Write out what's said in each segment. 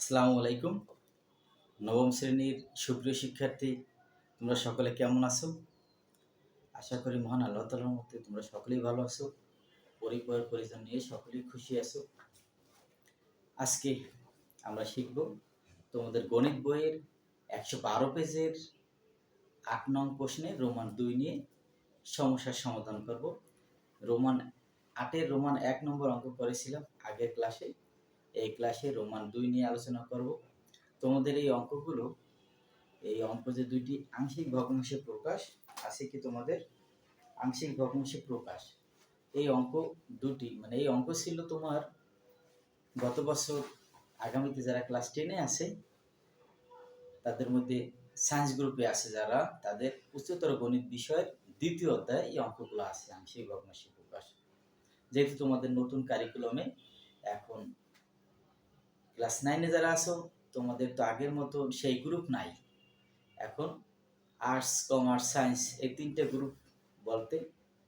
আসসালামু আলাইকুম। নবম শ্রেণীর সুপ্রিয় শিক্ষার্থী, তোমরা সকলে কেমন আছো? আশা করি মহান আল্লাহ তাআলার মতে তোমরা সকলেই ভালো আছো। পরিবার পরিজন নিয়ে সকলেই খুশি আছো। আজকে আমরা শিখব তোমাদের গণিত বইয়ের ১১২ পেজের ৮ নং প্রশ্নে রোমান ২ নিয়ে সমস্যার সমাধান করব। রোমান ৮ এর রোমান ১ নম্বর অঙ্ক করেছিলাম আগের ক্লাসে। এই ক্লাসে রোমান ২ নিয়ে আলোচনা করব। তোমাদের এই অঙ্ক যে দুইটি আংশিক ভগ্নাংশে প্রকাশ আছে কি তোমাদের আংশিক ভগ্নাংশে প্রকাশ, এই অঙ্ক দুটি এই অঙ্ক ছিল তোমার গত বছর। আগামীতে যারা ক্লাস 10-এ আছে তাদের মধ্যে সায়েন্স গ্রুপে আছে যারা, তাদের উচ্চতর গণিত বিষয়ের দ্বিতীয় অধ্যায়ে এই অঙ্কগুলো আছে আংশিক ভগ্নাংশে প্রকাশ। যেহেতু তোমাদের নতুন কারিকুলামে এখন ক্লাস 9-এ যারা আছো, তোমাদের তো আগের মতো সেই গ্রুপ নাই। এখন আর্টস, কমার্স, সায়েন্স এই তিনটে গ্রুপ বলতে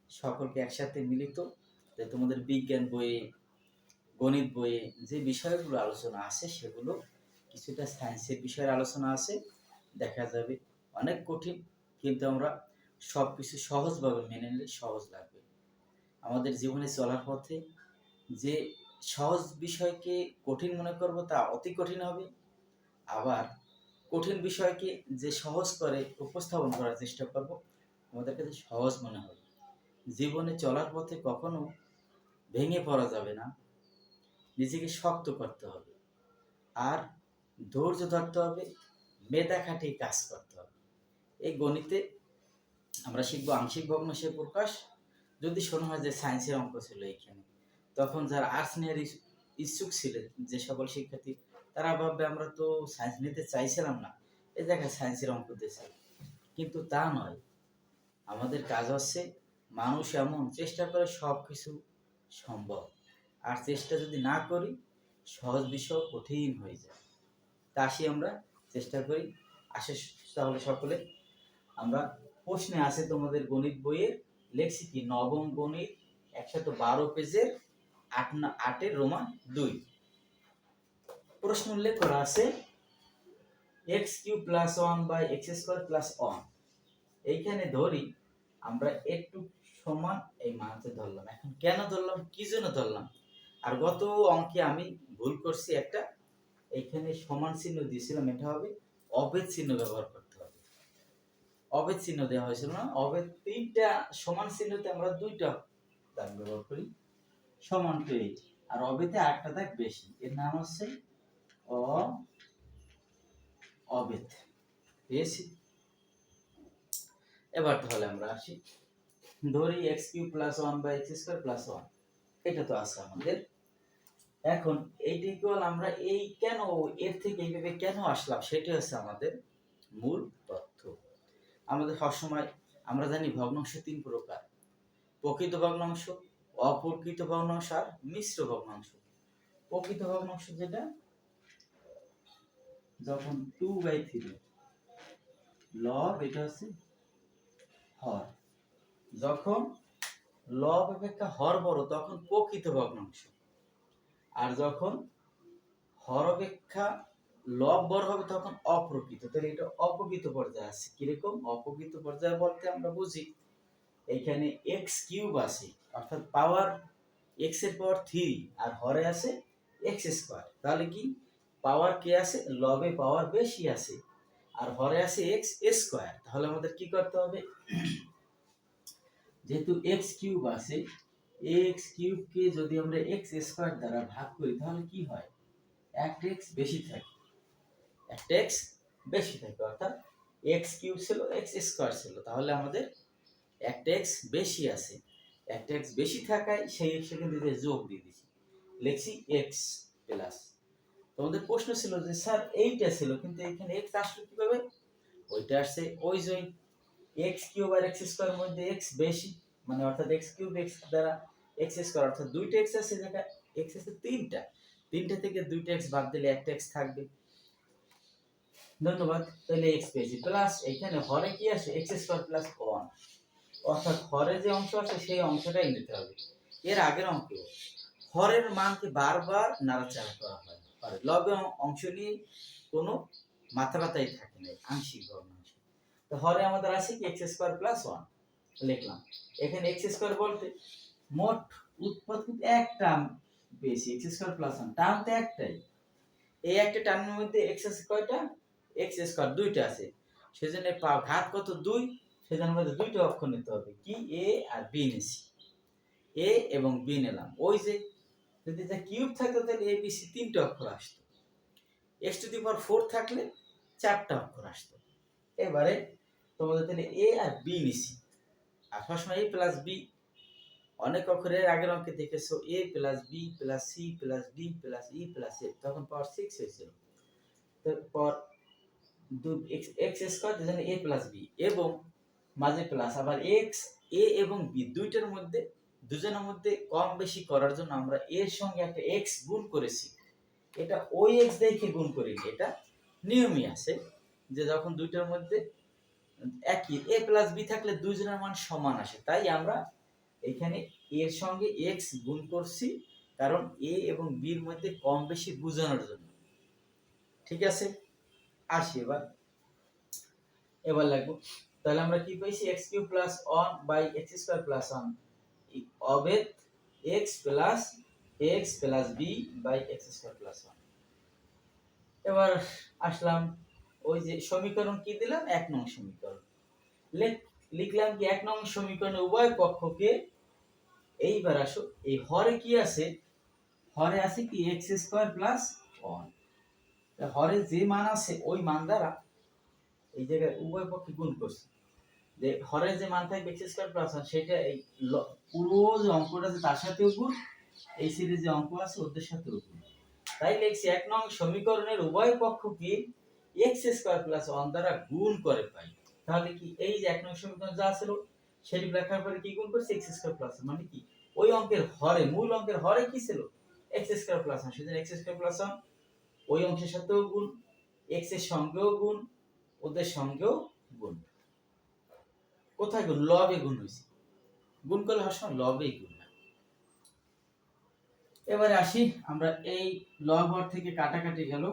সকলকে একসাথে মিলিত। তাই তোমাদের বিজ্ঞান বইয়ে, গণিত বইয়ে যে বিষয়গুলো আলোচনা আছে সেগুলো কিছুটা সায়েন্সের বিষয়ের আলোচনা আছে। দেখা যাবে অনেক কঠিন, কিন্তু আমরা সব কিছু সহজভাবে মেনে নিলে সহজ লাগবে। আমাদের জীবনে চলার পথে যে সহজ বিষয়কে কঠিন মনে করব তা অতি কঠিন হবে, আবার কঠিন বিষয়কে যে সহজ করে উপস্থাপন করার চেষ্টা করব আমাদের কাছে সহজ মনে হবে। জীবনে চলার পথে কখনো ভেঙে পড়া যাবে না, নিজেকে শক্ত করতে হবে, আর ধৈর্য ধরতে হবে, মেধা খাটিয়ে কাজ করতে হবে। এই গণিতে আমরা শিখবো আংশিক ভগ্নাংশের প্রকাশ। যদি শোনা হয় যে সায়েন্সের অঙ্ক ছিল এইখানে, তখন যারা আর্টস নেওয়ার ইচ্ছুক ছিলেন যে সকল শিক্ষার্থী, তারা ভাববে আমরা তো সায়েন্স নিতে চাইছিলাম না, এই জায়গায় সায়েন্সের অঙ্ক দিয়েছে। কিন্তু তা নয়, আমাদের কাজ হচ্ছে, মানুষ এমন চেষ্টা করে সব কিছু সম্ভব, আর চেষ্টা যদি না করি সহজ বিষয় কঠিন হয়ে যায়। তা আসি আমরা চেষ্টা করি। আসে তাহলে সকলে আমরা প্রশ্নে আছে তোমাদের গণিত বইয়ের লেখছি কি নবম গণিত ১১২ পেজের ৮-এর রোমান ২ প্রশ্ন উল্লেখ করা আছে x³ + 1/x² + 1। এইখানে ধরি আমরা একটু সমান এই মানটা ধরলাম। এখন কেন ধরলাম, কি জন্য ধরলাম? আর গত অঙ্কে আমি ভুল করছি একটা, এইখানে সমান চিহ্ন দিয়েছিলাম, এটা হবে অভেদ চিহ্ন ব্যবহার করতে হবে। অভেদ চিহ্ন দেওয়া হয়েছিল না, অভেদ তিনটা সমান চিহ্নতে আমরা দুইটা দাগ ব্যবহার করি, সমান পেয়ে, আর অভেদে আরেকটা দাগ বেশি, এর নাম হচ্ছে অভেদ। পেয়েছি? এবার তাহলে আমরা আসি, ধরি x³ + 1/x² + 1, এটা তো আছে আমাদের। এখন এইটা ইকুয়াল আমরা এই কেন এর থেকে এইভাবে কেন আসলাম সেটা হচ্ছে আমাদের মূল তথ্য। আমাদের সবসময় আমরা জানি ভগ্নাংশ 3 প্রকার: প্রকৃত ভগ্নাংশ, অপ্রকৃত ভগ্নাংশ আর মিশ্র ভগ্নাংশ। প্রকৃত ভগ্নাংশ যেটা যখন 2/3 লব, এটা হচ্ছে হর। যখন লব অপেক্ষা হর বড় তখন প্রকৃত ভগ্নাংশ, আর যখন হর অপেক্ষা লব বড় হবে তখন অপ্রকৃত। তাহলে এটা অপ্রকৃত পর্যায়ে আছে। কিরকম অপ্রকৃত পর্যায়ে বলতে আমরা বুঝি এখানে x³ আছে, অর্থাৎ পাওয়ার x এর পাওয়ার 3, আর হরে আছে x²। তাহলে কি পাওয়ার কে আছে, লবে পাওয়ার বেশি আছে, আর হরে আছে x²। তাহলে আমাদের কি করতে হবে, যেহেতু x³ আছে, x³ কে যদি আমরা x² দ্বারা ভাগ করি তাহলে কি হয়, একটা x বেশি থাকে, একটা x বেশি থাকে, অর্থাৎ x³ ছিল x² ছিল, তাহলে আমাদের একটা x বেশি আছে। একটা x বেশি থাকায় সেই x এখানে দিয়ে যোগ দিয়ে দিছি, লিখছি x প্লাস। তোমাদের প্রশ্ন ছিল যে স্যার এইটা ছিল কিন্তু এখানে x আসলো কিভাবে, ওইটা আসছে ওই যে x³ আর x² এর মধ্যে x বেশি, অর্থাৎ x³ x দ্বারা x² অর্থাৎ দুইটা x আছে, যেটা x আছে তিনটা থেকে দুইটা x বাদ দিলে একটা x থাকবে। ধন্যবাদ। তাহলে x পেয়েছি, প্লাস এখানে হরে কি আছে x² + 1, অর্থাৎ হরে যে অংশ আছে সেই অংশটাই নিতে হবে। এর আগের অঙ্কে হরের মানকে বারবার নাড়াচাড়া করা হয়, পারে। লবে অংশ নিয়ে কোনো মাথা ব্যথাই থাকে না, আংশিক ভগ্নাংশ। তো হরে আমাদের আছে কি এক্স স্কোয়ার প্লাস ওয়ান লিখলাম। এখানে এক্স স্কোয়ার বলতে মোট উৎপাদ কিন্তু এক টার্ম পেয়েছি, x square plus one, term তো একটাই। এই একটা টার্মের মধ্যে এক্স আছে কয়টা, এক্স স্কোয়ার দুইটা আছে, সেজন্য ঘাত কত দুই, সেজন্য আমাদের দুইটা অক্ষর নিতে হবে, কি এ আর বি নিছি, এ এবং বি নিলাম। ওই যে যদি যা কিউব থাকতো তাহলে এ বি সি তিনটা অক্ষর আসতো, এক্স টু দি পাওয়ার 4 থাকলে চারটা অক্ষর আসতো। এবারে তোমাদের তাহলে এ আর বি নিছি, আর সবসময় এ প্লাস বি, অনেক অক্ষরের আগের অঙ্কে দেখেছো A plus B plus C plus D plus E plus F, তখন পাওয়ার 6 হয়েছিল। তারপর এক্স স্কোয়ার যেখানে এ প্লাস বি এবং মাঝে প্লাস, আবার এক্স এ এবং বি দুইটার মধ্যে দুজনের মধ্যে কম বেশি করার জন্য আমরা এর সঙ্গে একটা এক্স গুণ করেছি। এটা ওই এক্স দেখে গুণ করিনি, এটা নিয়মই আছে যে যখন দুইটার মধ্যে একই এ প্লাস বি থাকলে দুইজনের মান সমান আসে, তাই আমরা এখানে এর সঙ্গে এক্স গুণ করছি, কারণ এ এবং বির মধ্যে কম বেশি বোঝানোর জন্য। ঠিক আছে, আসি এবার লাগবো। তাহলে আমরা কি পাইছি x cube plus one by x square plus one অবেদ x plus b by x square plus one. এবার আসলাম ওই যে সমীকরণ কি দিলাম, 1 নং সমীকরণ লিখলাম কি 1 নং সমীকরণের উভয় পক্ষকে, এইবার আসো এই হরে কি আছে, হরে আছে কি এক্স স্কোয়ার প্লাস ওয়ান, হরে যে মান আছে ওই মান দ্বারা এই জায়গায় উভয় পক্ষে গুণ করছি, যে হরে যে মান থাকবে এক্স স্কোয়ার প্লাস ওয়ান সেটা এই পুরো যে অঙ্কটা আছে তার সাথেও গুণ, এই সিরিজে যে অঙ্ক আছে ওদের সাথেও গুণ। তাই লিখছি 1 নং সমীকরণের উভয় পক্ষকে এক্স স্কোয়ার প্লাস ওয়ান দ্বারা গুণ করে পাই। তাহলে কি এই যে 1 নং সমীকরণ যা ছিল সেটি লেখার পরে কি গুণ করছি এক্স স্কোয়ার প্লাস, মানে কি ওই অঙ্কের হরে, মূল অঙ্কের হরে কি ছিল এক্স স্কোয়ার প্লাস ওয়ান, সেজন্য এক্স স্কোয়ার প্লাস ওয়ান ওই অংশের সাথেও গুণ, এক্স এর সঙ্গেও গুণ, ওদের সঙ্গেও গুণ। কোথায় গুণ, লবে গুণ হয়েছে, গুণ করলে সবসময় লবেই গুণ হয়। এবারে আসি আমরা এই লব হর থেকে কাটাকাটি গেল,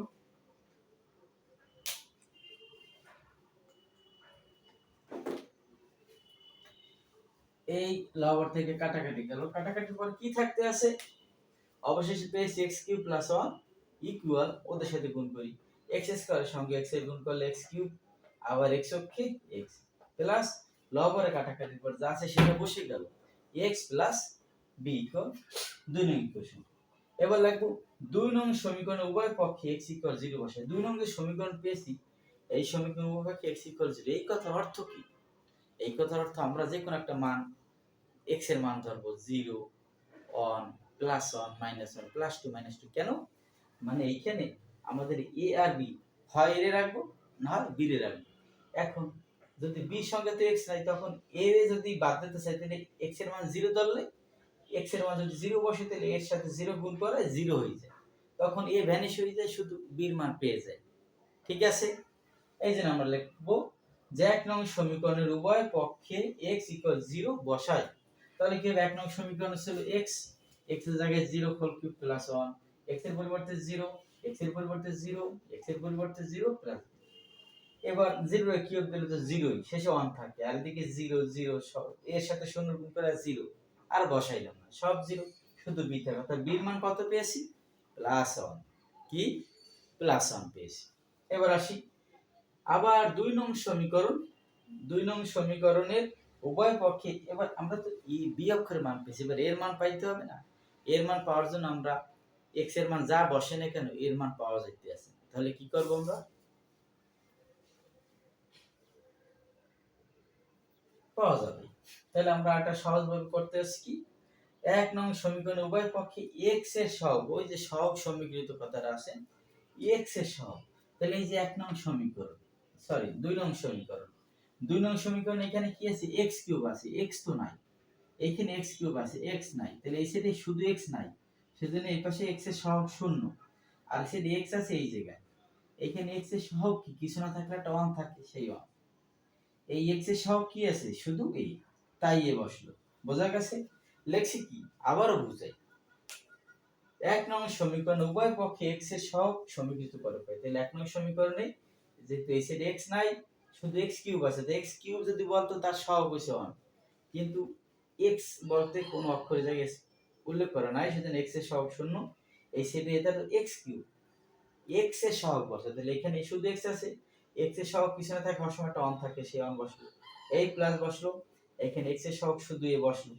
এই লব হর থেকে কাটাকাটি গেল, কাটাকাটির পর কি থাকতে আছে, অবশেষে পেয়েছি x cube plus one equal, ওদের সাথে গুণ করি, এক্স স্কোয়ারের সঙ্গে এক্স এর গুণ করলে এক্স কিউব, আবার এক্স অক্ষে এক্স প্লাস লব হরে কাটাকাটির পর যা আছে সেটা বসে গেল, এক্স প্লাস বি ইকুয়াল 2 নং ইকুয়েশন। এবার লাগবো 2 নং সমীকরণ উভয় পক্ষে x = 0 বসাই। 2 নং যে সমীকরণ পেয়েছি এই সমীকরণ উভয় পক্ষে x = 0, এই কথার অর্থ কি, এই কথার অর্থ আমরা যে কোনো একটা মান x এর মান ধরবো 0 1 +1 -1 +2 -2, কেন, মানে এইখানে আমাদের a আর b হয় এর রাখবো না হয় b এর রাখবো। এখন যদি b এর সঙ্গে তো x নাই, তখন a এর যদি বাদ দিতে চাই তাহলে x এর মান 0 ধরলে x এর মান যদি 0 বসে তাহলে এর সাথে 0 গুণ করে 0 হয়ে যায়, তখন a ভ্যানিশ হয়ে যায়, শুধু b এর মান পেয়ে যায়। ঠিক আছে, এই জন্য আমরা লিখব যে 1 নং সমীকরণের উভয় পক্ষে x = 0 বসাই। তাহলে কি হবে, 1 নং সমীকরণ ছিল x, x এর জায়গায় 0 হোল কিউব প্লাস 1, x এর পরিবর্তে 0, x এর পরিবর্তে 0, x এর পরিবর্তে 0 প্লাস, এবার 0 এর কিউব দিলে তো 0ই, শেষে 1 থাকে, আর এদিকে 0 0 সব এর সাথে 0 গুণ করে 0, আর বসাইলাম না, সব 0, শুধু b থাকে, অর্থাৎ b এর মান কত পেয়েছি +1, কি +1 পেয়েছি। এবার আসি আবার 2 নং সমীকরণ, 2 নং সমীকরণের উভয় পক্ষে, এবার আমরা তো এই b অক্ষরের মান পেয়েছি, এবার এর মান পাইতে হবে না, এর মান পাওয়ার জন্য আমরা x এর মান যা বসে না কেন এর মান পাওয়া যাইতে আছে, তাহলে কি করব আমরা, পাওয়া যাবে। তাহলে আমরা এটা সহজভাবে করতে আসছি কি 1 নং সমীকরণে উভয় পক্ষে x এর সহগ, ওই যে সহগ সমীকৃত কথাটা আছে x এর সহগ, তাহলে এই যে 1 নং সমীকরণ, সরি 2 নং সমীকরণ, 2 নং সমীকরণ এখানে কি আছে x কিউব আছে, x তো নাই, এখানে x কিউব আছে, x নাই, তাহলে এই সাইডে শুধু x নাই, সেজন্য এই পাশে x এর সহগ 0, আর এই সাইডে x আছে এই জায়গায়, এখানে x এর সহগ কি কিছু না থাকলে একটা 1 থাকে, সেই 1, এই x এর সহগ কি আছে শুধু এই, তাই এ বসলো, বোঝা গেছে। লেখছি কি আবারও বুঝাই, এক নং সমীকরণ উভয় পক্ষে x এর সহগ সমীকৃত করে পাই। তাহলে এক নং সমীকরণে যেহেতু এই সাইডে x নাই, শুধু x কিউব আছে, তো x কিউব যদি বলতো তার সহগ হইছে 1, কিন্তু x বলতে কোনো অক্ষরের জায়গায় উল্লেখ করা নাই, সেজন্য x এর সহগ শূন্য। এই সাইডে এটা তো x কিউব, x এর সহগ বসে, তাহলে এখানে শুধু x আছে, x এর সহগ পিছনে থাকে সবসময় একটা 1 থাকে, সেই 1 বসলো, এই প্লাস বসলো, এখানে x এর সহগ শুধু a বসলো,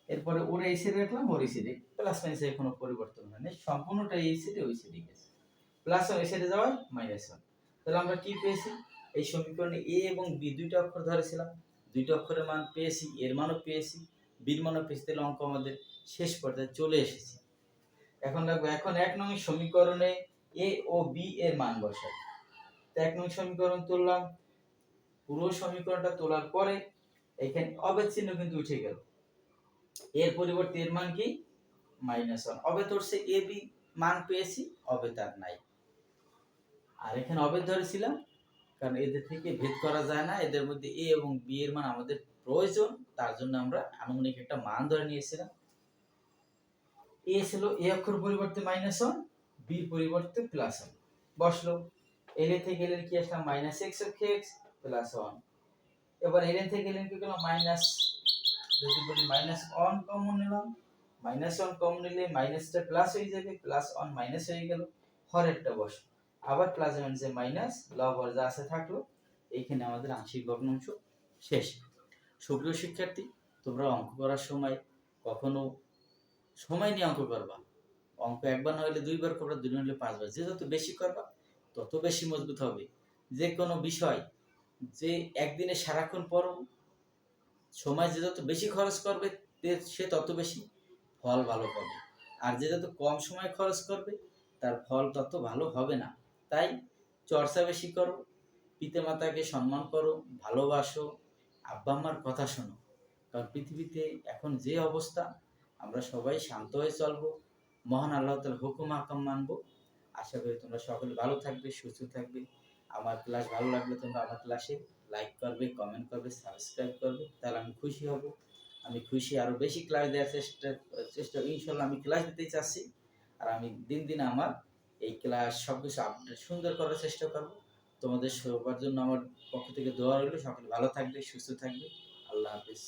এরপরে ওর এই সাইডে রাখলাম, ওর এই সাইডে প্লাস মাইনাসের কোনো পরিবর্তন হয় না, সম্পূর্ণটা এই সাইডে ওই সাইডে গেছে, প্লাস ওই সাইডে যাওয়ায় -1। তাহলে আমরা কি পেয়েছি, এই সমীকরণে a এবং b দুইটা অক্ষর ধরেছিলাম, দুইটা অক্ষরের মান পেয়েছি, এর মানও পেয়েছি, বির মানও পেয়েছি, তাহলে অঙ্ক আমাদের শেষ পর্যায়ে চলে এসেছে। এখন দেখো, এখন এক নং সমীকরণে a ও b এর মান বসাই। তো এক নং সমীকরণ তুললাম, পুরো সমীকরণটা তোলার পরে এখানে অবেদ চিহ্ন কিন্তু উঠে গেল, এর পরিবর্তে এর মান কি -1, অবেদ উঠছে, এ বি মান পেয়েছি, অবেদ আর নাই। আর এখানে অবেদ ধরেছিলাম কারণ এদের থেকে ভেদ করা যায় না, এদের মধ্যে এ এবং বি এর মান আমাদের প্রয়োজন, তার জন্য আমরা আনুমানিক একটা মান ধরে নিয়েছিলাম। এ ছিল এ অক্ষর পরিবর্তে -1, বি পরিবর্তে +1 বসলো, এল থেকে এল কি আসলাম -x অক্ষে x +1। এবার এল থেকে এল কি করলাম মাইনাস, যদি বলি -1 কমন নিলাম, -1 কমন নিলে মাইনাসটা প্লাস হয়ে যাবে, +1 মাইনাস হয়ে গেল, হরেরটা বসলো, আবার প্লাস মাইনাসে মাইনাস, লব হর যা আছে থাকলো, এইখানে আমাদের আংশিক ভগ্নাংশ শেষ। সুপ্রিয় শিক্ষার্থী, তোমরা অঙ্ক করার সময় কখনো সময় নিয়ে অঙ্ক করবা, অঙ্ক একবার না হলে দুইবার করবা, দুই না হলে 5 বার, যে যত বেশি করবা তত বেশি মজবুত হবে। যে কোনো বিষয় যে একদিনে সারাক্ষণ পড়ো, সময় যে যত বেশি খরচ করবে সে তত বেশি ফল ভালো পাবে, আর যে যত কম সময় খরচ করবে তার ফল তত ভালো হবে না। তাই চর্চা বেশি করো, পিতামাতাকে সম্মান করো, ভালোবাসো, আব্বা আম্মার কথা শোনো, কারণ পৃথিবীতে এখন যে অবস্থা, আমরা সবাই শান্ত হয়ে চলবো, মহান আল্লাহ তাআলার হুকুম আহকাম মানবো। আশা করি তোমরা সকলে ভালো থাকবে, সুস্থ থাকবে। আমার ক্লাস ভালো লাগলে তোমরা আমার ক্লাসে লাইক করবে, কমেন্ট করবে, সাবস্ক্রাইব করবে, তাহলে আমি খুশি হব। আমি খুশি, আরো বেশি ক্লাস দেওয়ার চেষ্টা ইনশাল্লাহ আমি ক্লাস দিতে চাচ্ছি, আর আমি দিন দিন আমার এই ক্লাস সবকিছু আপডেট সুন্দর করার চেষ্টা করব। তোমাদের সবার জন্য আমার পক্ষ থেকে দোয়া রইল, সকলে ভালো থাকবে, সুস্থ থাকবে। আল্লাহ হাফিজ।